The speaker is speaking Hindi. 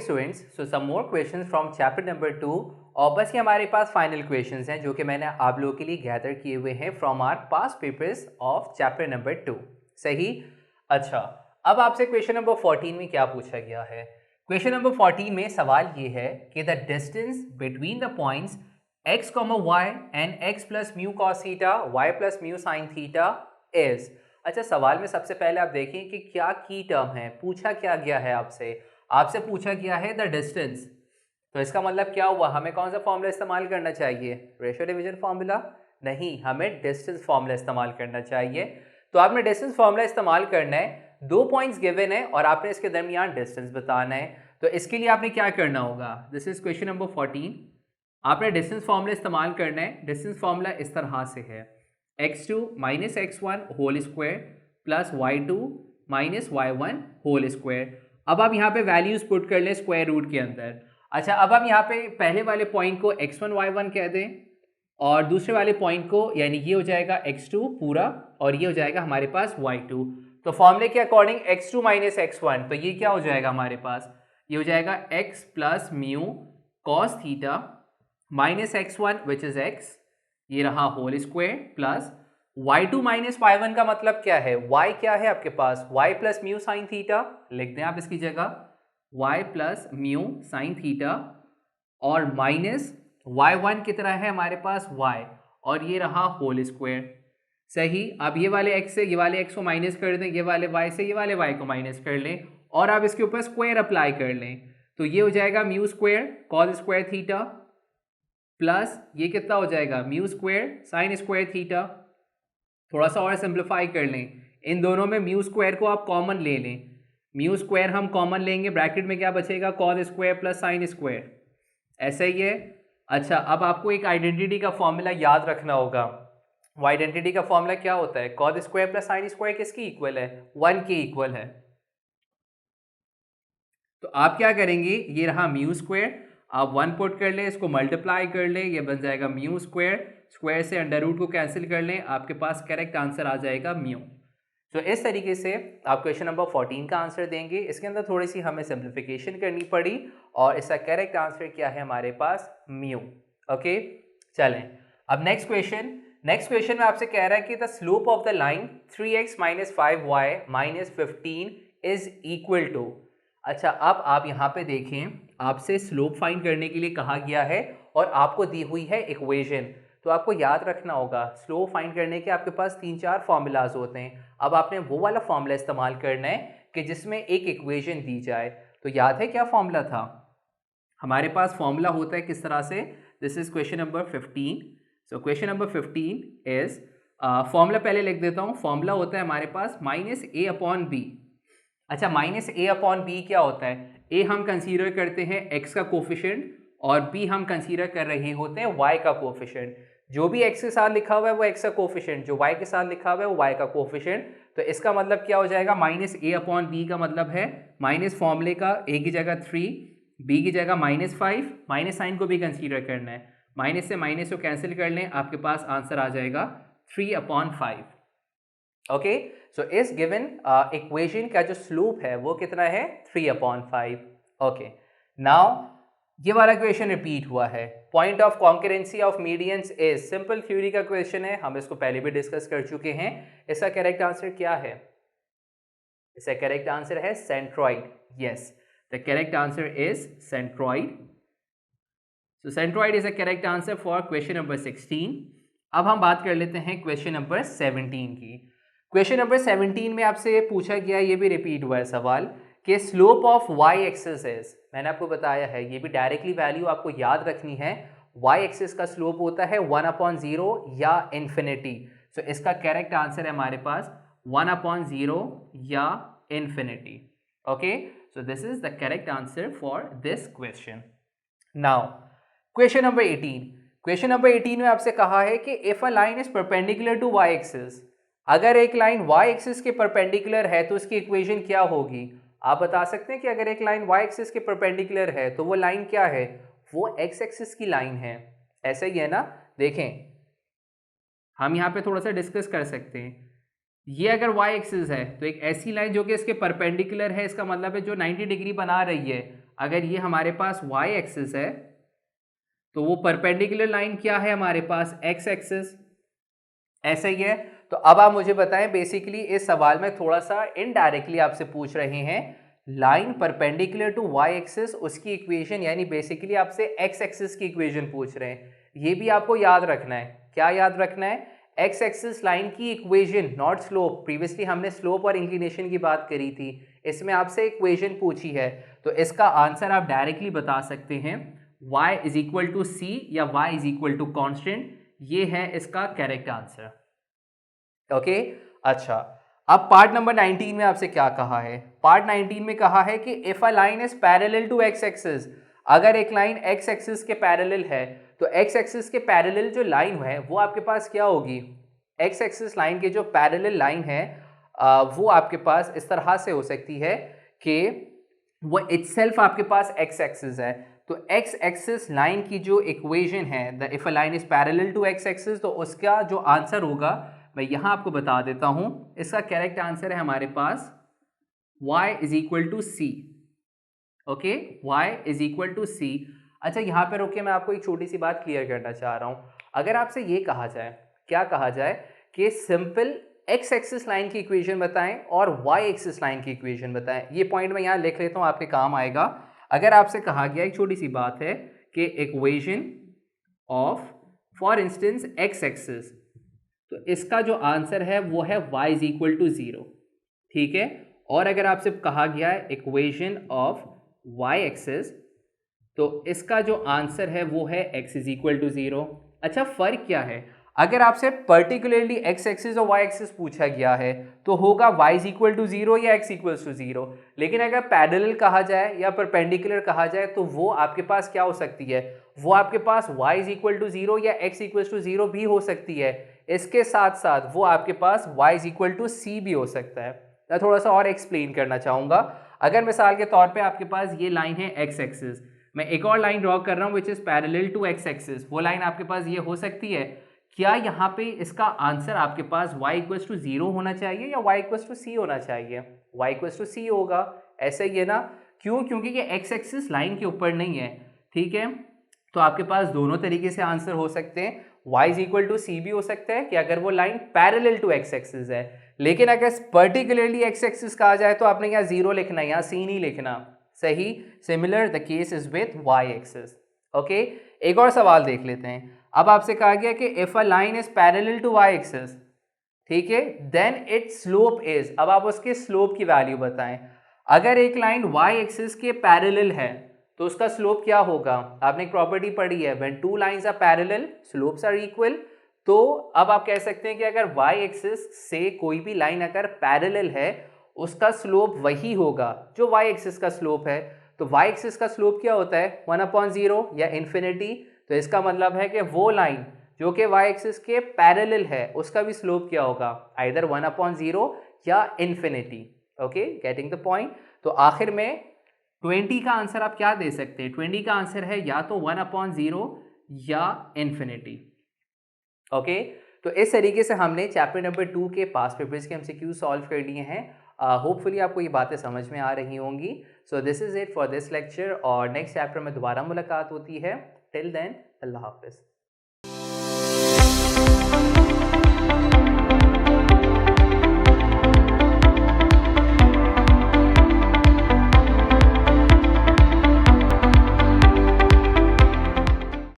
Students, so some more questions from chapter number 2 और बस ये हमारे पास फाइनल क्वेश्चंस हैं जो कि मैंने आप लोगों के लिए गैदर किए हुए हैं from our past papers of chapter number 2। सही। अच्छा, अब आपसे क्वेश्चन नंबर 14 में क्या पूछा गया है। क्वेश्चन नंबर 14 में सवाल ये है कि the distance between the points x, y and x plus mu cos theta y plus mu sine theta is. अच्छा, सवाल में सबसे पहले आप देखें कि क्या की टर्म है, पूछा क्या गया है आपसे पूछा गया है द डिस्टेंस। तो इसका मतलब क्या हुआ, हमें कौन सा फॉर्मूला इस्तेमाल करना चाहिए, रेशियो डिवीजन फॉर्मूला? नहीं, हमें डिस्टेंस फॉर्मूला इस्तेमाल करना चाहिए। तो आपने डिस्टेंस फॉर्मूला इस्तेमाल करना है, 2 पॉइंट्स गिवन है और आपने इसके दरमियान डिस्टेंस बताना है। तो इसके लिए आपने क्या करना होगा, दिस इज क्वेश्चन नंबर 14। आपने डिस्टेंस फॉर्मूला इस्तेमाल करना है। डिस्टेंस फॉर्मूला इस तरह से है, x2 minus x1 whole square plus y2 minus y1 whole square. अब आप यहाँ पे वैल्यूज पुट कर लें स्क्वायर रूट के अंदर। अच्छा, अब हम यहाँ पे पहले वाले पॉइंट को x1 y1 कह दें और दूसरे वाले पॉइंट को, यानी ये हो जाएगा x2 पूरा और ये हो जाएगा हमारे पास y2। तो फॉर्मूले के अकॉर्डिंग x2 माइनस x1, तो ये क्या हो जाएगा हमारे पास, ये हो जाएगा x plus mu cos theta minus x1 which is x, ये रहा whole square plus y2 minus y1 का मतलब क्या है, y क्या है आपके पास, y plus mu sine theta लिख दें आप इसकी जगह, y plus mu sine theta और माइनस y1 कितना है हमारे पास y और ये रहा होल स्क्वायर। सही। अब ये वाले x से ये वाले x को माइनस कर दें, ये वाले y से ये वाले y को माइनस कर लें और आप इसके ऊपर स्क्वायर अप्लाई कर लें। तो ये हो जाएगा mu square cos square theta plus ये कितना हो जाएगा mu square sine square theta. थोड़ा सा और सिंप्लीफाई कर लें, इन दोनों में म्यू स्क्वायर को आप कॉमन ले लें, म्यू स्क्वायर हम कॉमन लेंगे, ब्रैकेट में क्या बचेगा cos square plus sine square, ऐसा ही है। अच्छा, अब आपको एक आइडेंटिटी का फॉर्मूला याद रखना होगा। वो आइडेंटिटी का फॉर्मूला क्या होता है, cos square plus sine square किसकी इक्वल है, 1 के इक्वल है। तो आप क्या करेंगे, ये रहा म्यू स्क्वायर, आप 1 पुट कर लें, इसको मल्टीप्लाई कर लें, ये बन जाएगा म्यू स्क्वायर, स्क्वायर से अंडर रूट को कैंसिल कर लें, आपके पास करेक्ट आंसर आ जाएगा म्यू। तो इस तरीके से आप क्वेश्चन नंबर 14 का आंसर देंगे। इसके अंदर थोड़ी सी हमें सिंप्लीफिकेशन करनी पड़ी और इसका करेक्ट आंसर क्या है हमारे पास, म्यू। ओके, चलें अब नेक्स्ट क्वेश्चन में आपसे कह रहा है कि the slope of the line 3x minus 5y minus 15 is equal to. अच्छा, अब आप यहाँ पे देखें, आपसे स्लोप फाइंड करने के लिए कहा गया है और आपको दी हुई है इक्वेशन। तो आपको याद रखना होगा, स्लोप फाइंड करने के आपके पास 3-4 फार्मूलाज होते हैं। अब आपने वो वाला फार्मूला इस्तेमाल करना है कि जिसमें एक इक्वेशन दी जाए। तो याद है क्या फार्मूला था हमारे पास, फार्मूला होता है किस तरह से, this is question number 15। So question number 15 is, formula पहले लिख देता हूँ। फार्मूला होता है हमारे पास माइनस ए अपॉन बी। अच्छा, माइनस ए अपॉन बी क्या होता है, ए हम कंसीडर करते हैं x का कोफिशिएंट और b हम कंसीडर कर रहे होते हैं y का कोफिशिएंट। जो भी x के साथ लिखा हुआ है वो x का कोफिशिएंट, जो y के साथ लिखा हुआ है वो y का कोफिशिएंट। तो इसका मतलब क्या हो जाएगा, माइनस ए अपॉन बी का मतलब है माइनस फॉर्मूले का a की जगह 3, b की जगह माइनस 5, माइनस साइन को भी कंसीडर करना है, माइनस से माइनस को कैंसिल कर लें, आपके पास आंसर आ जाएगा 3/5। ओके, सो इस गिवन इक्वेशन का जो स्लोप है वो कितना है, 3/5। ओके, नाउ ये वाला क्वेश्चन रिपीट हुआ है, point of concurrency of medians is, simple theory का क्वेश्चन है, हम इसको पहले भी डिस्कस कर चुके हैं। इसका करेक्ट आंसर क्या है, इसका करेक्ट आंसर है centroid. Yes, the correct answer is centroid. So centroid is the correct answer for question number 16। अब हम बात कर लेते हैं क्वेश्चन नंबर 17 की। क्वेश्चन नंबर 17 में आपसे पूछा गया, ये भी रिपीट हुआ है सवाल, कि slope of y axis is. मैंने आपको बताया है, ये भी डायरेक्टली वैल्यू आपको याद रखनी है। y एक्सिस का स्लोप होता है 1/0 या इन्फिनिटी। सो इसका करेक्ट आंसर है हमारे पास 1/0 या infinity. Okay, so this is the correct answer for this question. Now question number 18। Question number 18 में आपसे कहा है कि if a line is perpendicular to y axis, अगर एक लाइन y एक्सिस के परपेंडिकुलर है तो उसकी इक्वेशन क्या होगी। आप बता सकते हैं कि अगर एक लाइन y एक्सिस के परपेंडिकुलर है तो वो लाइन क्या है, वो x एक्सिस की लाइन है, ऐसा ही है ना। देखें, हम यहाँ पे थोड़ा सा डिस्कस कर सकते हैं। ये अगर y एक्सिस है तो एक ऐसी लाइन जो कि इसके परपेंडिकुलर है, इसका मतलब है जो 90 डिग्री बना रही है, अगर ये हमारे पास y एक्सिस है तो वो परपेंडिकुलर लाइन क्या है हमारे पास, x एक्सिस, ऐसा ही है। तो अब आप मुझे बताएं, बेसिकली इस सवाल में थोड़ा सा इनडायरेक्टली आपसे पूछ रहे हैं line perpendicular to y axis, उसकी इक्वेशन, यानी बेसिकली आपसे x एक्सिस की इक्वेशन पूछ रहे हैं। ये भी आपको याद रखना है। क्या याद रखना है? x एक्सिस लाइन की इक्वेशन, नॉट स्लोप। प्रीवियसली हमने स्लोप और इंक्लिनेशन की बात करी थी, इसमें आपसे इक्वेशन पूछी है, तो इसका आंसर आप डायरेक्टली बता सकते हैं y is equal to c या y is equal to constant. ये है इसका करेक्ट आंसर। ओके, अच्छा, अब पार्ट नंबर 19 में आपसे क्या कहा है? पार्ट 19 में कहा है कि if a line is parallel to x axis, अगर एक लाइन एक्स एक्सिस के पैरेलल है तो एक्स एक्सिस के पैरेलल जो लाइन है वो आपके पास क्या होगी? एक्स एक्सिस लाइन के जो पैरेलल लाइन है वो आपके पास इस तरह से हो सकती है कि वो इटसेल्फ आपके पास एक्स एक्सिस है। तो एक्स एक्सिस लाइन की जो इक्वेशन है, the if a line is parallel to x axis, तो उसका जो आंसर होगा मैं यहां आपको बता देता हूं। इसका करेक्ट आंसर है हमारे पास y is equal to C. Okay, y is equal to C. अच्छा, यहां पे रोके, मैं आपको एक छोटी सी बात क्लियर करना चाह रहा हूं। अगर आपसे ये कहा जाए, क्या कहा जाए कि सिंपल एक्स एक्सिस लाइन की इक्वेशन बताएं और वाई एक्सिस लाइन की इक्वेशन बताएं, ये पॉइंट मैं यहाँ लिख लेता हूँ, आपके काम आएगा। अगर आपसे कहा गया, एक छोटी सी बात है कि equation of for instance x axis, तो इसका जो आंसर है वो है y इज इक्वल टू 0, ठीक है। और अगर आपसे कहा गया है इक्वेशन ऑफ y एक्सिस, तो इसका जो आंसर है वो है x इज इक्वल टू 0। अच्छा, फर्क क्या है? अगर आपसे पर्टिकुलरली x एक्सिस और y एक्सिस पूछा गया है तो होगा y इज इक्वल टू 0 या x इक्वल टू 0। लेकिन अगर पैरेलल कहा जाए या परपेंडिकुलर कहा जाए तो वो आपके पास क्या हो सकती है? वो आपके पास y इज इक्वल टू 0 या x इक्वल टू 0 भी हो सकती है। इसके साथ साथ वो आपके पास y is equal to c भी हो सकता है। मैं थोड़ा सा और एक्सप्लेन करना चाहूँगा। अगर मिसाल के तौर पे आपके पास ये लाइन है x एक्सिस, मैं एक और लाइन ड्रॉ कर रहा हूँ which is parallel to x axis, वो लाइन आपके पास ये हो सकती है। क्या यहाँ पे इसका आंसर आपके पास y इक्वल्स टू 0 होना चाहिए या y इक्वल्स टू c होना चाहिए? y इक्वल्स टू c होगा, ऐसा ही है ना? क्यों? क्योंकि ये x एक्सिस लाइन के ऊपर नहीं है, ठीक है। तो आपके पास दोनों तरीके से आंसर हो सकते हैं। y is equal to c भी हो सकता है कि अगर वो line parallel to x axis है, लेकिन अगर पर्टिकुलरली x एक्सिस कहा जाए तो आपने यहाँ 0 लिखना है, यहाँ c नहीं लिखना। सही, similar the case is with y axis. Okay, एक और सवाल देख लेते हैं। अब आपसे कहा गया कि if a line is parallel to y axis, ठीक है, देन इट्स स्लोप इज, अब आप उसके स्लोप की वैल्यू बताएं। अगर एक लाइन y एक्सिस के पैरेलल है तो उसका स्लोप क्या होगा? आपने एक प्रॉपर्टी पढ़ी है, when two lines are parallel slopes are equal. तो अब आप कह सकते हैं कि अगर y एक्सिस से कोई भी लाइन अगर पैरेलल है उसका स्लोप वही होगा जो y एक्सिस का स्लोप है। तो y एक्सिस का स्लोप क्या होता है? 1/0 या इन्फिनिटी। तो इसका मतलब है कि वो लाइन जो कि y एक्सिस के पैरेलल है उसका भी स्लोप क्या होगा? आइदर 1/0 या infinity. Okay, getting the point. तो आखिर में 20 का आंसर आप क्या दे सकते हैं? 20 का आंसर है या तो 1/0 या इन्फिनिटी। ओके, तो इस तरीके से हमने चैप्टर नंबर 2 के पास्ट पेपर्स के एमसीक्यू सॉल्व कर लिए हैं। होपफुली आपको ये बातें समझ में आ रही होंगी। So this is it for this lecture, और नेक्स्ट चैप्टर में दोबारा मुलाकात होती है। टिल देन, अल्लाह हाफिज़।